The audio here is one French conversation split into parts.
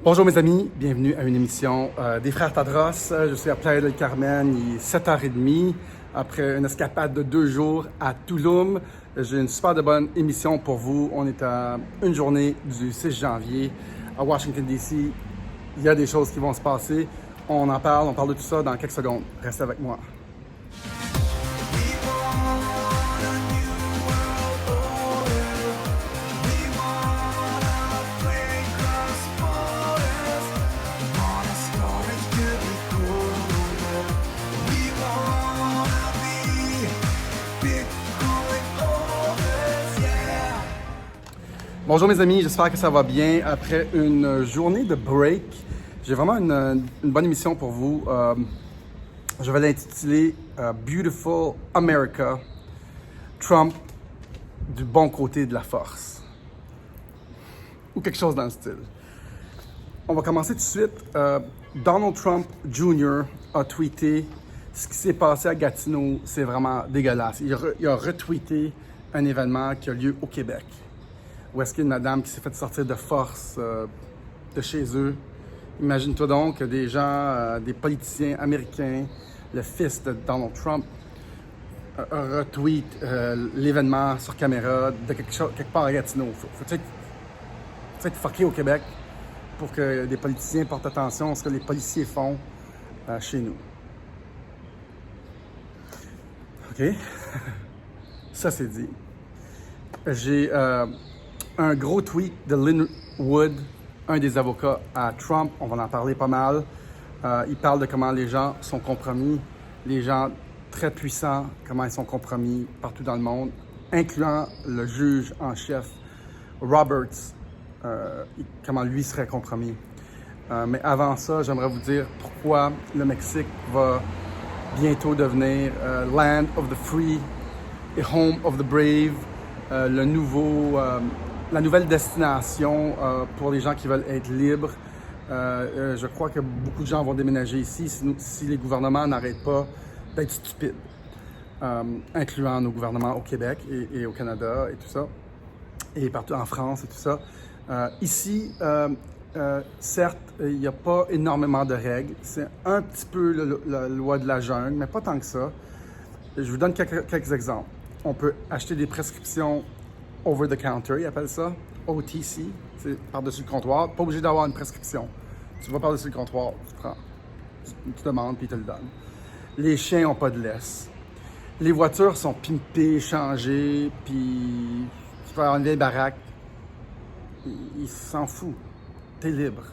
Bonjour mes amis, bienvenue à une émission des Frères Tadros. Je suis à Playa del Carmen, il est 7h30. Après une escapade de 2 jours à Tulum, j'ai une super de bonne émission pour vous. On est à une journée du 6 janvier à Washington DC. Il y a des choses qui vont se passer. On parle de tout ça dans quelques secondes. Restez avec moi. Bonjour mes amis, j'espère que ça va bien. Après une journée de break, j'ai vraiment une bonne émission pour vous. Je vais l'intituler Beautiful America, Trump du bon côté de la force. Ou quelque chose dans le style. On va commencer tout de suite. Donald Trump Jr. a tweeté ce qui s'est passé à Gatineau, c'est vraiment dégueulasse. Il a retweeté un événement qui a lieu au Québec. Où est-ce qu'il y a une madame qui s'est fait sortir de force de chez eux. Imagine-toi donc que des gens, des politiciens américains, le fils de Donald Trump, retweet l'événement sur caméra de quelque part à Gatineau. Faut être fucké au Québec pour que des politiciens portent attention à ce que les policiers font chez nous. OK? Ça, c'est dit. J'ai un gros tweet de Lin Wood, un des avocats à Trump. On va en parler pas mal. Il parle de comment les gens sont compromis, les gens très puissants, comment ils sont compromis partout dans le monde, incluant le juge en chef Roberts, comment lui serait compromis. Mais avant ça, j'aimerais vous dire pourquoi le Mexique va bientôt devenir Land of the Free et Home of the Brave, la nouvelle destination pour les gens qui veulent être libres. Je crois que beaucoup de gens vont déménager ici si les gouvernements n'arrêtent pas d'être stupides, incluant nos gouvernements au Québec et au Canada et tout ça, et partout en France et tout ça. Ici, certes, il n'y a pas énormément de règles. C'est un petit peu la loi de la jungle, mais pas tant que ça. Je vous donne quelques exemples. On peut acheter des prescriptions over the counter, ils appellent ça, OTC, c'est par-dessus le comptoir. Pas obligé d'avoir une prescription. Tu vas par-dessus le comptoir, tu demandes puis ils te le donnent. Les chiens n'ont pas de laisse. Les voitures sont pimpées, changées, puis tu vas avoir une vieille baraque. Ils s'en foutent. T'es libre.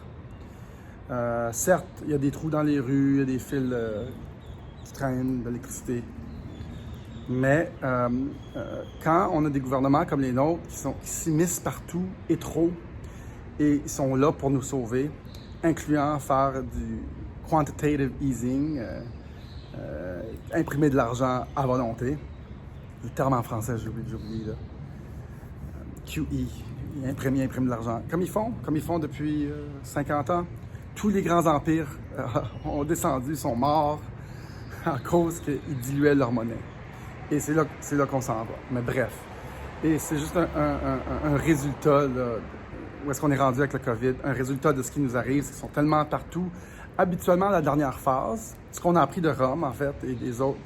Certes, il y a des trous dans les rues, il y a des fils qui traînent d'électricité. Mais quand on a des gouvernements comme les nôtres qui s'immiscent partout et trop, et ils sont là pour nous sauver, incluant faire du quantitative easing, imprimer de l'argent à volonté. Le terme en français, j'ai oublié là. QE, ils impriment de l'argent. Comme ils font depuis 50 ans. Tous les grands empires ont descendu, sont morts à cause qu'ils diluaient leur monnaie. Et c'est là qu'on s'en va. Mais bref. Et c'est juste un résultat, là, où est-ce qu'on est rendu avec le COVID, un résultat de ce qui nous arrive, c'est qu'ils sont tellement partout. Habituellement, la dernière phase, ce qu'on a appris de Rome, en fait, et des autres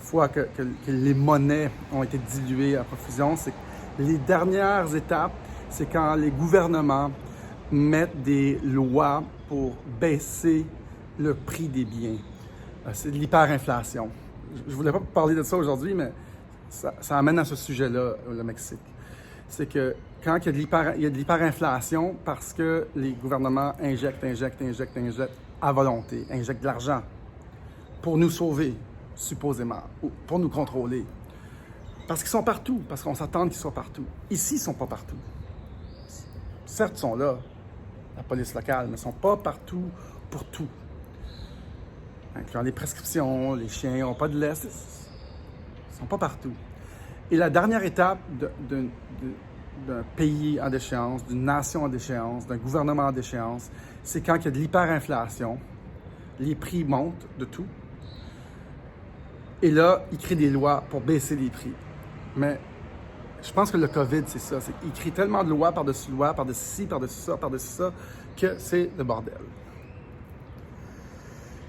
fois que les monnaies ont été diluées à profusion, c'est que les dernières étapes, c'est quand les gouvernements mettent des lois pour baisser le prix des biens. C'est de l'hyperinflation. Je ne voulais pas parler de ça aujourd'hui, mais ça amène à ce sujet-là, le Mexique. C'est que quand il y a de l'hyperinflation, parce que les gouvernements injectent à volonté, injectent de l'argent pour nous sauver, supposément, ou pour nous contrôler. Parce qu'ils sont partout, parce qu'on s'attend qu'ils soient partout. Ici, ils ne sont pas partout. Certes, ils sont là, la police locale, mais ils ne sont pas partout pour tout. Incluant les prescriptions, les chiens n'ont pas de laisse, ils ne sont pas partout. Et la dernière étape d'un pays en déchéance, d'une nation en déchéance, d'un gouvernement en déchéance, c'est quand il y a de l'hyperinflation, les prix montent de tout, et là, ils créent des lois pour baisser les prix. Mais Je pense que le COVID, c'est ça. Il crée tellement de lois, par-dessus ci, par-dessus ça, que c'est le bordel.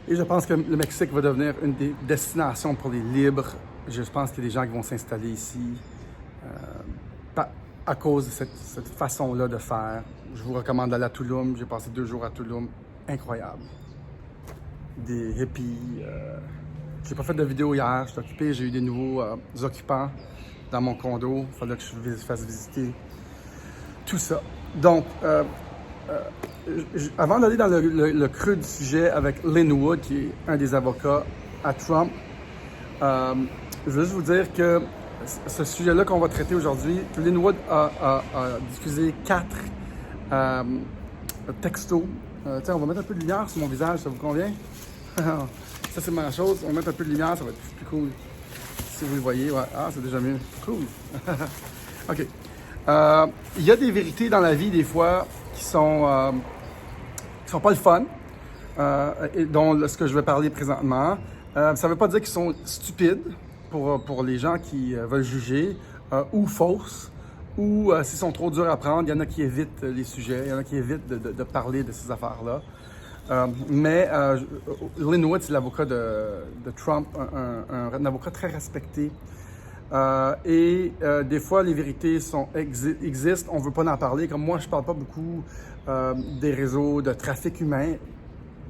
Et je pense que le Mexique va devenir une des destinations pour les libres. Je pense qu'il y a des gens qui vont s'installer ici à cause de cette façon-là de faire. Je vous recommande d'aller à Tulum. J'ai passé 2 jours à Tulum. Incroyable. Des hippies. J'ai pas fait de vidéo hier. J'étais occupé. J'ai eu des nouveaux occupants dans mon condo. Il fallait que je fasse visiter tout ça. Donc, avant d'aller dans le creux du sujet avec Lin Wood, qui est un des avocats à Trump, je veux juste vous dire que ce sujet-là qu'on va traiter aujourd'hui, Lin Wood a diffusé 4 textos. On va mettre un peu de lumière sur mon visage, ça vous convient? Ça, c'est ma chose. On va mettre un peu de lumière, ça va être plus cool. Si vous le voyez, ouais. Ah, c'est déjà mieux. Cool. OK. Il y a des vérités dans la vie, des fois, qui sont pas le fun, et dont ce que je vais parler présentement. Ça ne veut pas dire qu'ils sont stupides pour les gens qui veulent juger, ou fausses, ou s'ils sont trop durs à prendre, il y en a qui évitent les sujets, il y en a qui évitent de parler de ces affaires-là. Mais Lin Wood, c'est l'avocat de Trump, un avocat très respecté. Des fois, les vérités existent, on ne veut pas en parler. Comme moi, je ne parle pas beaucoup des réseaux de trafic humain.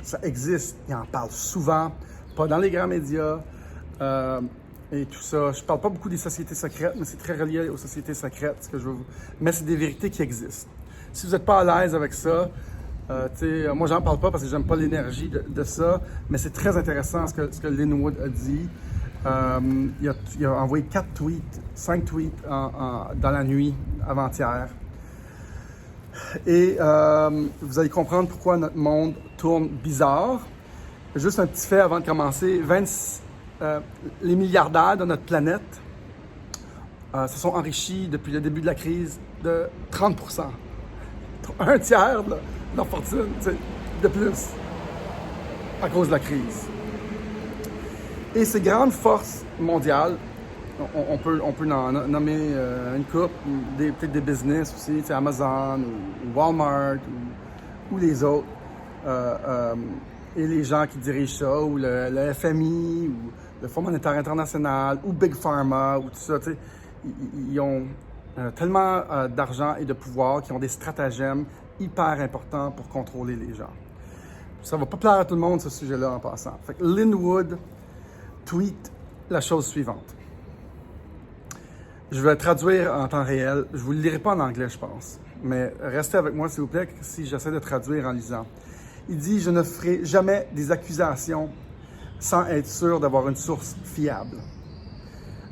Ça existe, il en parle souvent, pas dans les grands médias et tout ça. Je ne parle pas beaucoup des sociétés secrètes, mais c'est très relié aux sociétés secrètes, ce que je veux. Mais c'est des vérités qui existent. Si vous n'êtes pas à l'aise avec ça, moi, j'en parle pas parce que j'aime pas l'énergie de ça, mais c'est très intéressant ce que Lin Wood a dit. Il a envoyé 5 tweets dans la nuit avant-hier. Et vous allez comprendre pourquoi notre monde tourne bizarre. Juste un petit fait avant de commencer. Les milliardaires de notre planète se sont enrichis depuis le début de la crise de 30%. Un tiers de leur fortune, de plus, à cause de la crise. Et ces grandes forces mondiales, on peut en nommer une couple, peut-être des business aussi, Amazon ou Walmart ou les autres, et les gens qui dirigent ça, ou le FMI, ou le Fonds monétaire international, ou Big Pharma, ou tout ça, ils ont tellement d'argent et de pouvoir qu'ils ont des stratagèmes hyper importants pour contrôler les gens. Ça va pas plaire à tout le monde, ce sujet-là, en passant. Fait que Lin Wood tweet la chose suivante. Je vais traduire en temps réel. Je ne vous le lirai pas en anglais, je pense. Mais restez avec moi, s'il vous plaît, si j'essaie de traduire en lisant. Il dit « Je ne ferai jamais des accusations sans être sûr d'avoir une source fiable.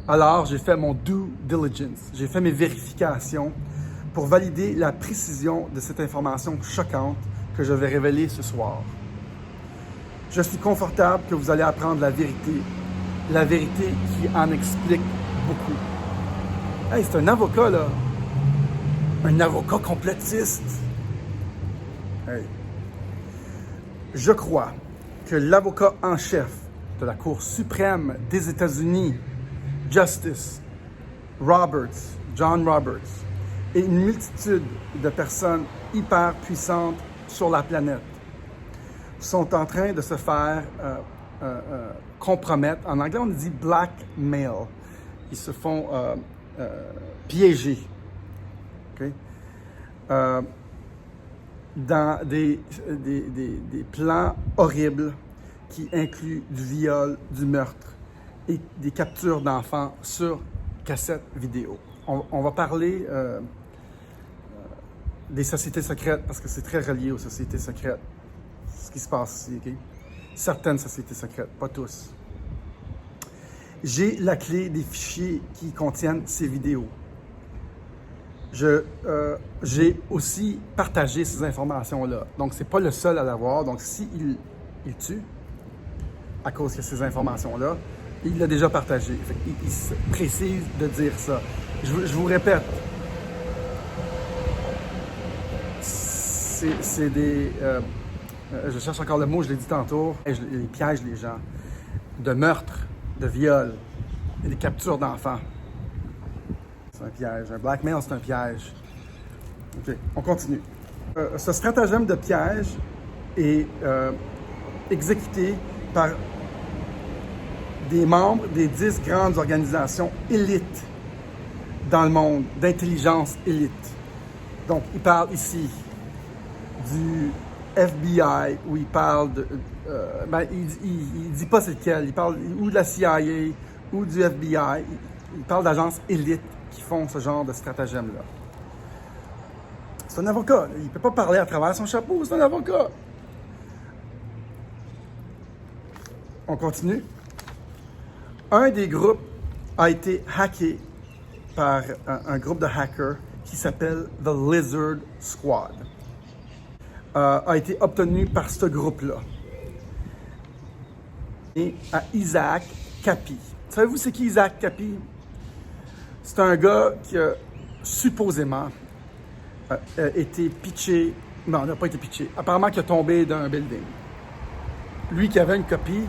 Alors, j'ai fait mon due diligence. J'ai fait mes vérifications pour valider la précision de cette information choquante que je vais révéler ce soir. Je suis confortable que vous allez apprendre la vérité qui en explique beaucoup. » Hey, c'est un avocat, là. Un avocat complétiste. Hey. Je crois que l'avocat en chef de la Cour suprême des États-Unis, John Roberts, et une multitude de personnes hyper puissantes sur la planète sont en train de se faire compromettre. En anglais, on dit blackmail. Ils se font piéger. Okay? Dans des plans horribles qui incluent du viol, du meurtre et des captures d'enfants sur cassette vidéo. On va parler des sociétés secrètes parce que c'est très relié aux sociétés secrètes, ce qui se passe ici. Okay? Certaines sociétés secrètes, pas tous. J'ai la clé des fichiers qui contiennent ces vidéos. J'ai aussi partagé ces informations-là. Donc, c'est pas le seul à l'avoir. Donc, s'il tue, à cause de ces informations-là, il l'a déjà partagé. Il se précise de dire ça. Je vous répète, c'est des... je cherche encore le mot, je l'ai dit tantôt. Ils piègent les gens. De meurtre, de viol et des captures d'enfants. c'est un piège. Un blackmail, c'est un piège. OK, on continue. Ce stratagème de piège est exécuté par des membres des 10 grandes organisations élites dans le monde, d'intelligence élite. Donc, il parle ici du FBI, où il parle de... il dit pas c'est lequel, il parle ou de la CIA, ou du FBI. Il parle d'agences élites qui font ce genre de stratagème-là. C'est un avocat, il ne peut pas parler à travers son chapeau, c'est un avocat. On continue. Un des groupes a été hacké par un groupe de hackers qui s'appelle The Lizard Squad. A été obtenu par ce groupe-là. Et à Isaac Kappy. Savez-vous c'est qui Isaac Kappy? C'est un gars qui a supposément été pitché. Non, il n'a pas été pitché. Apparemment qu'il a tombé d'un building. Lui qui avait une copie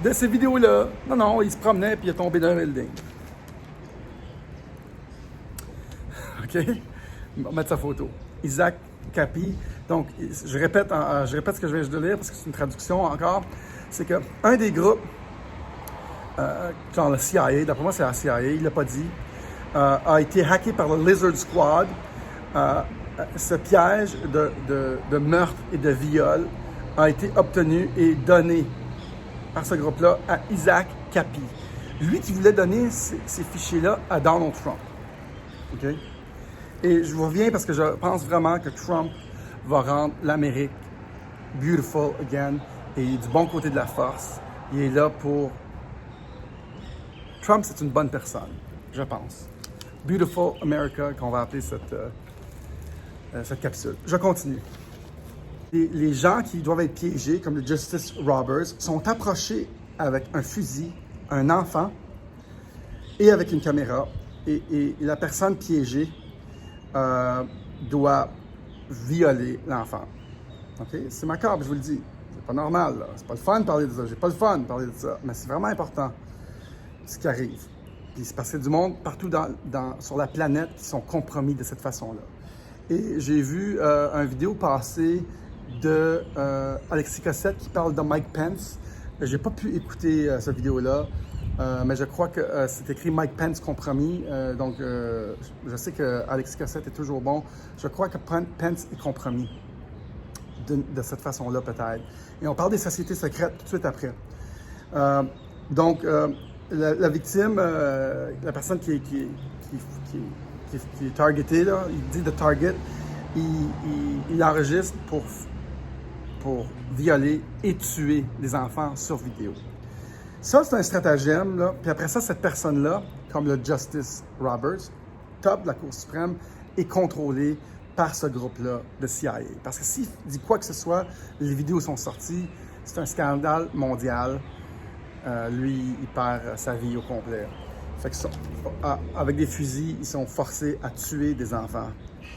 de ces vidéos-là. Non, il se promenait puis il est tombé d'un building. OK? On va mettre sa photo. Isaac Kappy. Donc, je répète ce que je viens de lire parce que c'est une traduction encore. C'est qu'un des groupes, genre le CIA, d'après moi c'est la CIA, il ne l'a pas dit, a été hacké par le Lizard Squad. Ce piège de meurtre et de viol a été obtenu et donné par ce groupe-là à Isaac Kappy. Lui qui voulait donner ces fichiers-là à Donald Trump. OK? Et je vous reviens parce que je pense vraiment que Trump va rendre l'Amérique beautiful again et du bon côté de la force. Il est là pour... Trump, c'est une bonne personne, je pense. Beautiful America, qu'on va appeler cette capsule. Je continue. Les gens qui doivent être piégés, comme les Justice Robbers, sont approchés avec un fusil, un enfant, et avec une caméra. Et la personne piégée doit violer l'enfant. OK? C'est macabre, je vous le dis. C'est pas normal, là. C'est pas le fun de parler de ça. J'ai pas le fun de parler de ça. Mais c'est vraiment important, ce qui arrive. Puis c'est parce qu'il y a du monde partout sur la planète qui sont compromis de cette façon-là. Et j'ai vu une vidéo passer de Alexis Cossette qui parle de Mike Pence. J'ai pas pu écouter cette vidéo-là, mais je crois que c'est écrit Mike Pence compromis. Donc, je sais que Alexis Cossette est toujours bon. Je crois que Pence est compromis de cette façon-là, peut-être. Et on parle des sociétés secrètes tout de suite après. Donc, la victime, la personne qui est targetée, là, il dit de target, il enregistre pour violer et tuer des enfants sur vidéo. Ça, c'est un stratagème, là. Puis après ça, cette personne-là, comme le Justice Roberts, top de la Cour suprême, est contrôlée par ce groupe-là de CIA. Parce que s'il dit quoi que ce soit, les vidéos sont sorties, c'est un scandale mondial. Lui, il perd sa vie au complet. Fait que avec des fusils, ils sont forcés à tuer des enfants.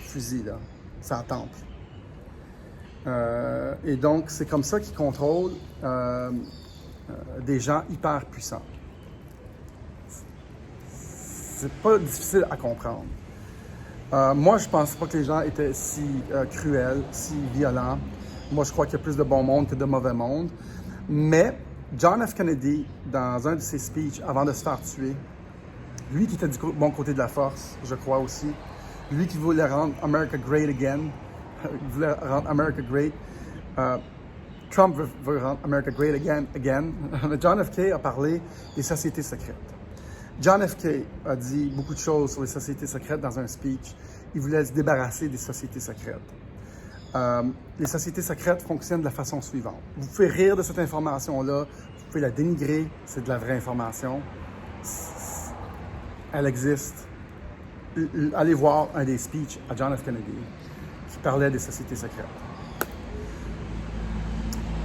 Fusils, là, ça temple. Et donc, c'est comme ça qu'ils contrôlent des gens hyper puissants. C'est pas difficile à comprendre. Moi, je pense pas que les gens étaient si cruels, si violents. Moi, je crois qu'il y a plus de bon monde que de mauvais monde. Mais John F. Kennedy, dans un de ses speeches avant de se faire tuer, lui qui était du bon côté de la force, je crois aussi, lui qui voulait rendre America great again, il voulait rendre America great, Trump veut rendre America great again. Mais John F. K. a parlé des sociétés secrètes. John F. K. a dit beaucoup de choses sur les sociétés secrètes dans un speech. Il voulait se débarrasser des sociétés secrètes. Les sociétés secrètes fonctionnent de la façon suivante. Vous pouvez rire de cette information-là, vous pouvez la dénigrer, c'est de la vraie information. Elle existe. Allez voir un des speeches à John F. Kennedy qui parlait des sociétés secrètes.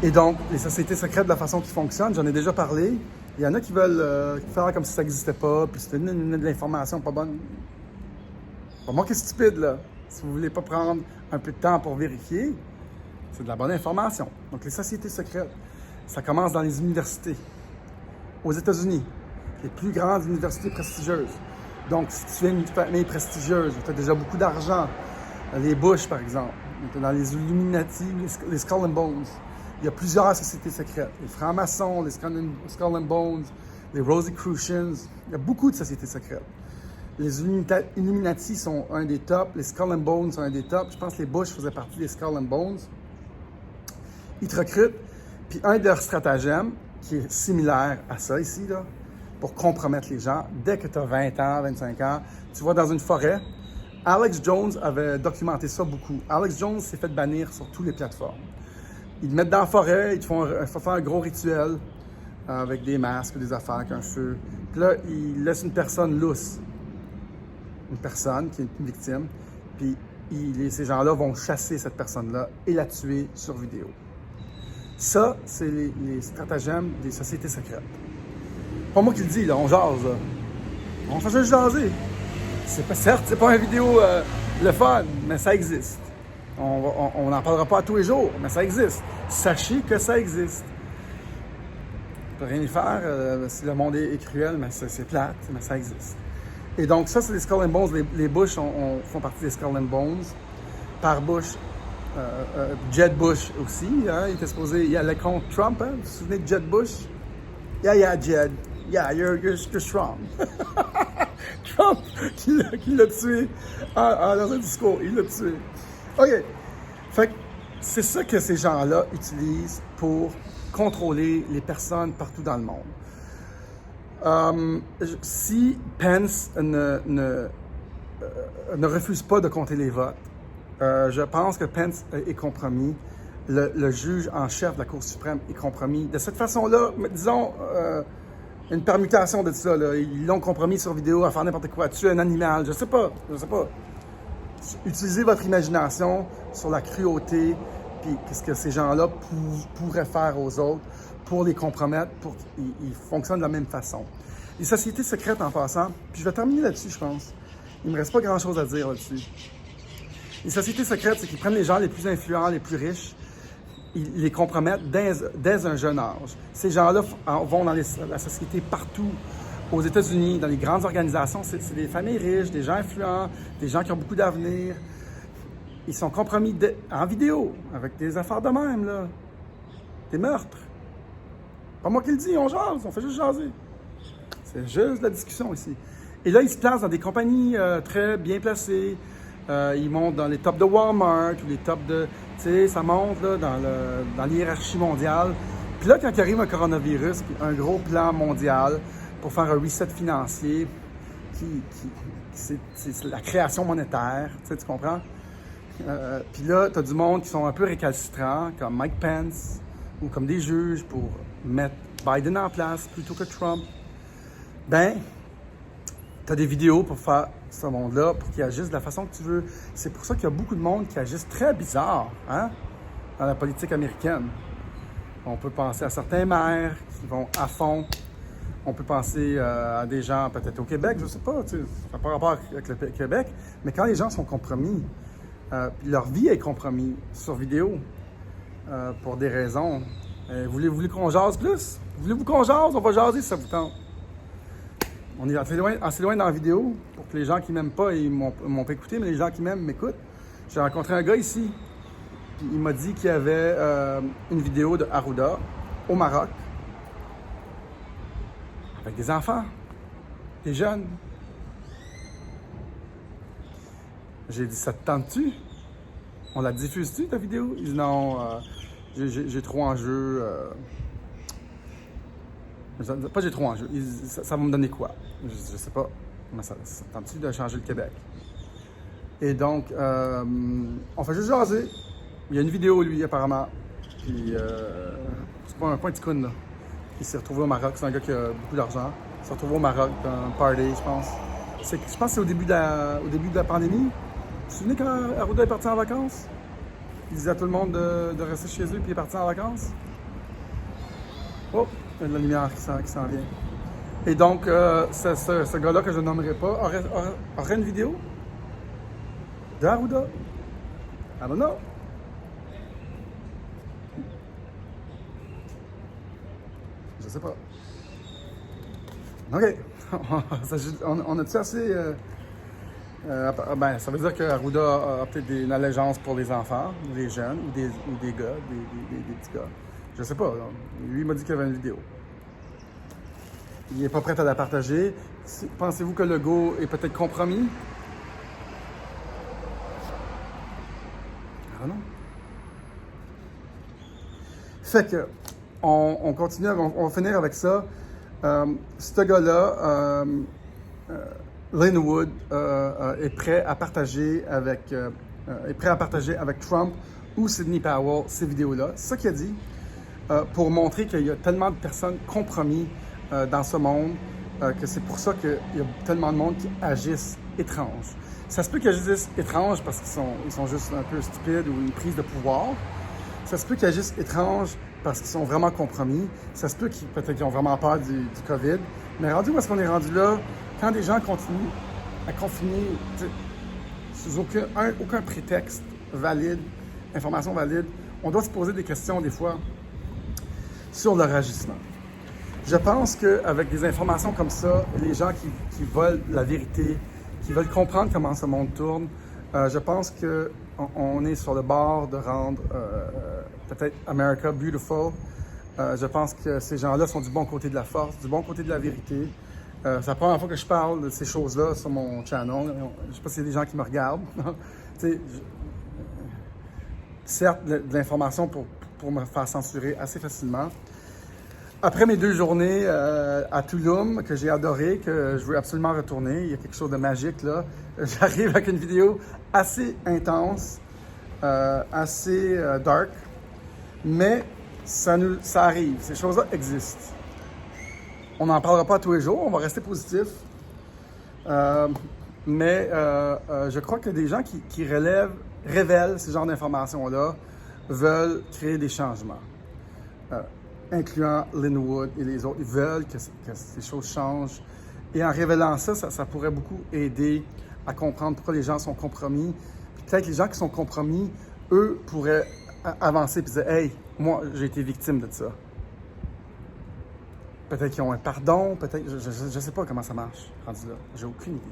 Et donc, les sociétés secrètes, de la façon qu'ils fonctionnent, j'en ai déjà parlé. Il y en a qui veulent faire comme si ça n'existait pas, puis c'était de l'information pas bonne. Pas moi qui est stupide, là. Si vous ne voulez pas prendre un peu de temps pour vérifier, c'est de la bonne information. Donc, les sociétés secrètes, ça commence dans les universités, aux États-Unis, les plus grandes universités prestigieuses. Donc, si tu viens d'une famille prestigieuse, tu as déjà beaucoup d'argent, les Bush, par exemple, dans les Illuminati, les Skull and Bones, il y a plusieurs sociétés secrètes. Les francs-maçons, les Skull and Bones, les Rosicrucians, il y a beaucoup de sociétés secrètes. Les Illuminati sont un des tops, les Skull and Bones sont un des tops. Je pense que les Bush faisaient partie des Skull and Bones. Ils te recrutent, puis un de leurs stratagèmes, qui est similaire à ça ici, là, pour compromettre les gens, dès que tu as 20 ans, 25 ans, tu vas dans une forêt. Alex Jones avait documenté ça beaucoup. Alex Jones s'est fait bannir sur toutes les plateformes. Ils te mettent dans la forêt, ils te font faire un gros rituel avec des masques, des affaires, avec un feu. Puis là, ils laissent une personne lousse. Une personne qui est une victime. Puis ces gens-là vont chasser cette personne-là et la tuer sur vidéo. Ça, c'est les stratagèmes des sociétés secrètes. Pas moi qui le dis, là, on jase. Là. On fait juste jaser. Certes, c'est pas une vidéo le fun, mais ça existe. On n'en parlera pas tous les jours, mais ça existe. Sachez que ça existe. On ne peut rien y faire. Si le monde est cruel, mais c'est plate, mais ça existe. Et donc, ça, c'est les Skull and Bones. Les Bush font partie des Skull and Bones. Par Bush, Jeb Bush aussi. Hein, il était supposé y aller contre Trump. Hein, vous vous souvenez de Jeb Bush? Yeah, Jed. Yeah, you're strong. Trump qui l'a tué dans un discours. Il l'a tué. OK. Fait que c'est ça que ces gens-là utilisent pour contrôler les personnes partout dans le monde. Si Pence ne refuse pas de compter les votes, je pense que Pence est compromis. Le juge en chef de la Cour suprême est compromis. De cette façon-là, disons, une permutation de ça, là. Ils l'ont compromis sur vidéo à faire n'importe quoi, tuer un animal, je sais pas. Utilisez votre imagination sur la cruauté, puis qu'est-ce que ces gens-là pourraient faire aux autres pour les compromettre, pour qu'ils fonctionnent de la même façon. Les sociétés secrètes, en passant, puis je vais terminer là-dessus, je pense. Il me reste pas grand-chose à dire là-dessus. Les sociétés secrètes, c'est qu'ils prennent les gens les plus influents, les plus riches, ils les compromettent dès un jeune âge. Ces gens-là vont dans la société partout. Aux États-Unis, dans les grandes organisations, c'est des familles riches, des gens influents, des gens qui ont beaucoup d'avenir. Ils sont compromis en vidéo, avec des affaires de même, là. Des meurtres. Pas moi qui le dis, on jase, on fait juste jaser. C'est juste la discussion ici. Et là, ils se placent dans des compagnies très bien placées. Ils montent dans les tops de Walmart ou les tops de... Tu sais, ça monte là, dans l'hiérarchie mondiale. Puis là, quand il arrive un coronavirus, puis un gros plan mondial pour faire un reset financier, c'est la création monétaire, tu comprends? Puis là, tu as du monde qui sont un peu récalcitrants, comme Mike Pence, ou comme des juges pour mettre Biden en place plutôt que Trump. Ben, tu as des vidéos pour faire ce monde-là, pour qu'ils agissent de la façon que tu veux. C'est pour ça qu'il y a beaucoup de monde qui agissent très bizarre, hein, dans la politique américaine. On peut penser à certains maires qui vont à fond. On peut penser à des gens peut-être au Québec, je sais pas, ça n'a pas rapport avec le Québec, mais quand les gens sont compromis, puis leur vie est compromise sur vidéo, pour des raisons, voulez-vous qu'on jase plus? Voulez-vous qu'on jase? On va jaser si ça vous tente. On est assez loin dans la vidéo pour que les gens qui m'aiment pas, ils m'ont pas écouté, mais les gens qui m'aiment m'écoutent. J'ai rencontré un gars ici, puis il m'a dit qu'il y avait une vidéo de Arruda au Maroc, avec des enfants, des jeunes. J'ai dit, ça te tente-tu? On la diffuse-tu, ta vidéo? Il dit, non, j'ai trop en jeu. Pas j'ai trop en jeu. Il dit, ça va me donner quoi? Je sais pas. Mais ça te tente-tu de changer le Québec? Et donc, on fait juste jaser. Il y a une vidéo, lui, apparemment. Puis, c'est pas un petit con, là. Il s'est retrouvé au Maroc. C'est un gars qui a beaucoup d'argent. Il s'est retrouvé au Maroc dans un party, je pense. Je pense que c'est au début de la pandémie. Vous vous souvenez quand Arruda est parti en vacances? Il disait à tout le monde de rester chez eux, puis il est parti en vacances. Oh, il y a de la lumière qui s'en vient. Et donc, ce gars-là, que je nommerai pas, aurait une vidéo de Arruda. I don't know. Je sais pas. OK. On a-tu assez... ça veut dire que Arruda a peut-être une allégeance pour les enfants, les jeunes, ou des gars, des petits gars. Je sais pas. Là. Lui, il m'a dit qu'il y avait une vidéo. Il n'est pas prêt à la partager. Pensez-vous que Legault est peut-être compromis? Ah non. Fait que, on continue, on va finir avec ça. Ce gars-là, Linwood, est prêt à partager avec Trump ou Sidney Powell ces vidéos-là. C'est ça qu'il a dit, pour montrer qu'il y a tellement de personnes compromises dans ce monde, que c'est pour ça qu'il y a tellement de monde qui agissent étrange. Ça se peut qu'ils agissent étrange parce qu'ils sont juste un peu stupides ou une prise de pouvoir. Ça se peut qu'ils agissent étrange parce qu'ils sont vraiment compromis. Ça se peut peut-être qu'ils ont vraiment peur du COVID. Mais rendu où est-ce qu'on est rendu là, quand des gens continuent à confiner sous aucun prétexte valide, information valide, on doit se poser des questions des fois sur leur agissement. Je pense qu'avec des informations comme ça, les gens qui veulent la vérité, qui veulent comprendre comment ce monde tourne, je pense qu'on est sur le bord de rendre peut-être America beautiful. Je pense que ces gens-là sont du bon côté de la force, du bon côté de la vérité. C'est la première fois que je parle de ces choses-là sur mon channel. Je ne sais pas s'il y a des gens qui me regardent. Certes, de l'information pour me faire censurer assez facilement. Après mes 2 journées à Tulum, que j'ai adoré, que je veux absolument retourner, il y a quelque chose de magique là. J'arrive avec une vidéo assez intense, assez dark, mais ça arrive, ces choses-là existent. On n'en parlera pas tous les jours, on va rester positif. Mais je crois que des gens qui révèlent ce genre d'informations-là veulent créer des changements. Incluant Linwood et les autres, ils veulent que ces choses changent. Et en révélant ça, ça pourrait beaucoup aider à comprendre pourquoi les gens sont compromis. Puis peut-être les gens qui sont compromis, eux, pourraient avancer et dire « Hey, moi, j'ai été victime de ça. » Peut-être qu'ils ont un pardon, peut-être... Je ne sais pas comment ça marche, rendu là. J'ai aucune idée.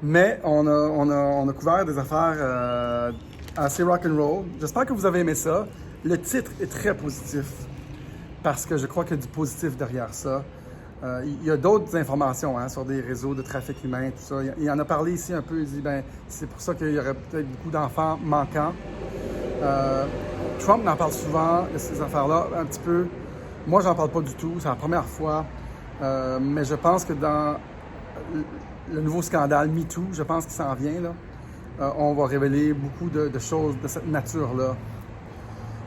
Mais on a couvert des affaires assez rock'n'roll. J'espère que vous avez aimé ça. Le titre est très positif parce que je crois qu'il y a du positif derrière ça. Il y a d'autres informations sur des réseaux de trafic humain, tout ça. Il en a parlé ici un peu. Il dit c'est pour ça qu'il y aurait peut-être beaucoup d'enfants manquants. Trump en parle souvent de ces affaires-là, un petit peu. Moi, j'en parle pas du tout. C'est la première fois. Mais je pense que dans le nouveau scandale MeToo, je pense qu'il s'en vient, là. On va révéler beaucoup de choses de cette nature-là,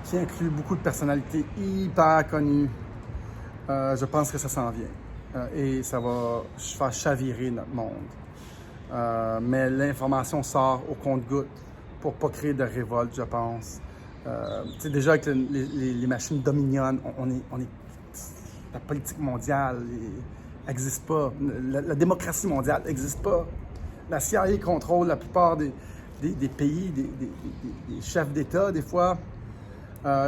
qui inclut beaucoup de personnalités hyper connues. Je pense que ça s'en vient. Et ça va faire chavirer notre monde. Mais l'information sort au compte-gouttes pour ne pas créer de révolte, je pense. Déjà, avec les machines dominionnent, la politique mondiale n'existe pas. La démocratie mondiale n'existe pas. La CIA contrôle la plupart des pays, des chefs d'État, des fois.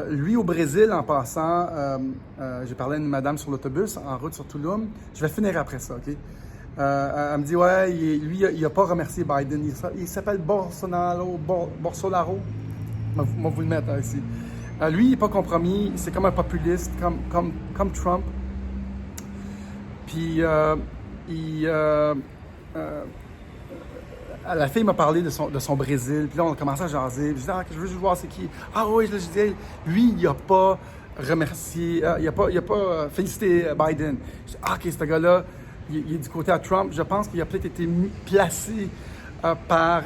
Lui, au Brésil, en passant, j'ai parlé à une madame sur l'autobus, en route sur Tulum. Je vais finir après ça, OK? Elle me dit, ouais, lui, il n'a pas remercié Biden. Il s'appelle Bolsonaro. Je vais vous le mettre ici. Lui, il n'est pas compromis. C'est comme un populiste, comme Trump. Puis, la fille m'a parlé de son Brésil, puis là, on a commencé à jaser. Puis je dis, je veux juste voir c'est qui. Ah oui, je dis, lui, il n'a pas remercié, il n'a pas félicité Biden. Je dis, OK, ce gars-là, il est du côté à Trump. Je pense qu'il a peut-être été placé par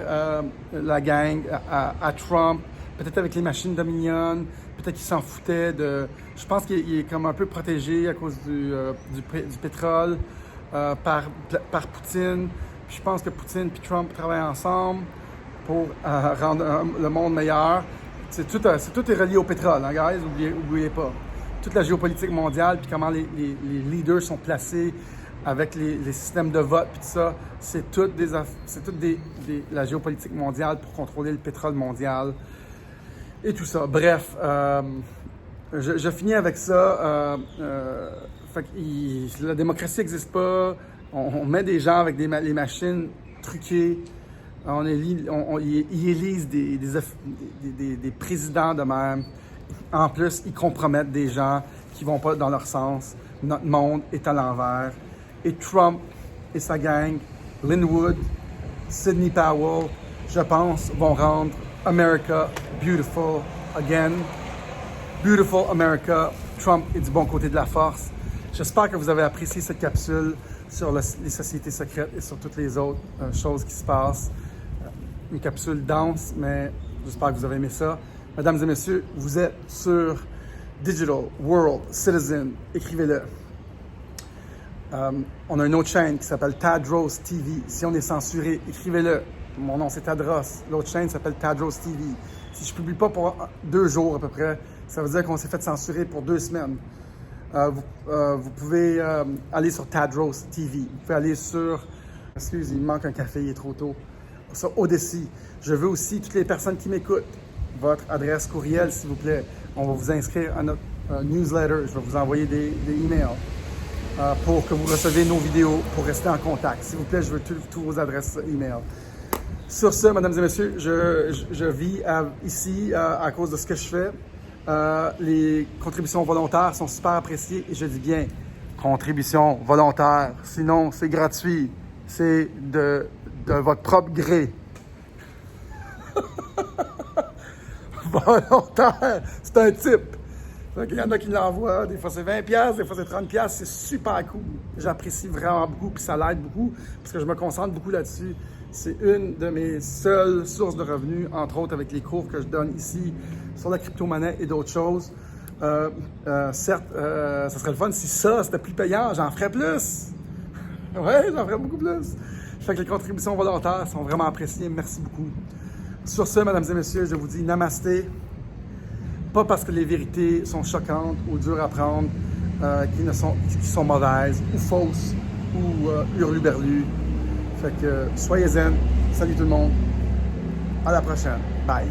la gang à Trump, peut-être avec les machines Dominion, peut-être qu'il s'en foutait de... Je pense qu'il est comme un peu protégé à cause du pétrole par Poutine. Puis je pense que Poutine et Trump travaillent ensemble pour rendre le monde meilleur. Tout est relié au pétrole, hein, guys? Oubliez pas. Toute la géopolitique mondiale, puis comment les leaders sont placés avec les systèmes de vote, puis tout ça, c'est toute la géopolitique mondiale pour contrôler le pétrole mondial et tout ça. Bref, je finis avec ça. Fait que la démocratie n'existe pas. On met des gens avec les machines truquées. Ils élisent des présidents de même. En plus, ils compromettent des gens qui vont pas dans leur sens. Notre monde est à l'envers. Et Trump et sa gang, Lin Wood, Sidney Powell, je pense, vont rendre America beautiful again. Beautiful America. Trump est du bon côté de la force. J'espère que vous avez apprécié cette capsule sur les sociétés secrètes et sur toutes les autres choses qui se passent. Une capsule dense, mais j'espère que vous avez aimé ça. Mesdames et messieurs, vous êtes sur Digital World Citizen. Écrivez-le. On a une autre chaîne qui s'appelle Tadros TV. Si on est censuré, écrivez-le. Mon nom, c'est Tadros. L'autre chaîne s'appelle Tadros TV. Si je ne publie pas pour 2 jours à peu près, ça veut dire qu'on s'est fait censurer pour 2 semaines. Vous pouvez aller sur Tadros TV. Vous pouvez aller sur... Excuse, il me manque un café, il est trop tôt. Sur Odyssey. Je veux aussi, toutes les personnes qui m'écoutent, votre adresse courriel, s'il vous plaît. On va vous inscrire à notre newsletter. Je vais vous envoyer des emails pour que vous receviez nos vidéos, pour rester en contact. S'il vous plaît, je veux tous vos adresses email. Sur ce, mesdames et messieurs, je vis ici à cause de ce que je fais. Les contributions volontaires sont super appréciées et je dis bien contributions volontaires. Sinon, c'est gratuit. C'est de votre propre gré. Volontaire, c'est un type. Il y en a qui l'envoient, des fois c'est 20$, des fois c'est 30$, c'est super cool. J'apprécie vraiment beaucoup, puis ça l'aide beaucoup, parce que je me concentre beaucoup là-dessus. C'est une de mes seules sources de revenus, entre autres avec les cours que je donne ici sur la crypto-monnaie et d'autres choses. Certes, ça serait le fun si ça, c'était plus payant, j'en ferais plus. Ouais, j'en ferais beaucoup plus. Fait que les contributions volontaires sont vraiment appréciées, merci beaucoup. Sur ce, mesdames et messieurs, je vous dis namasté. Pas parce que les vérités sont choquantes ou dures à prendre, qui sont mauvaises ou fausses ou hurluberlues. Fait que soyez zen. Salut tout le monde. À la prochaine. Bye.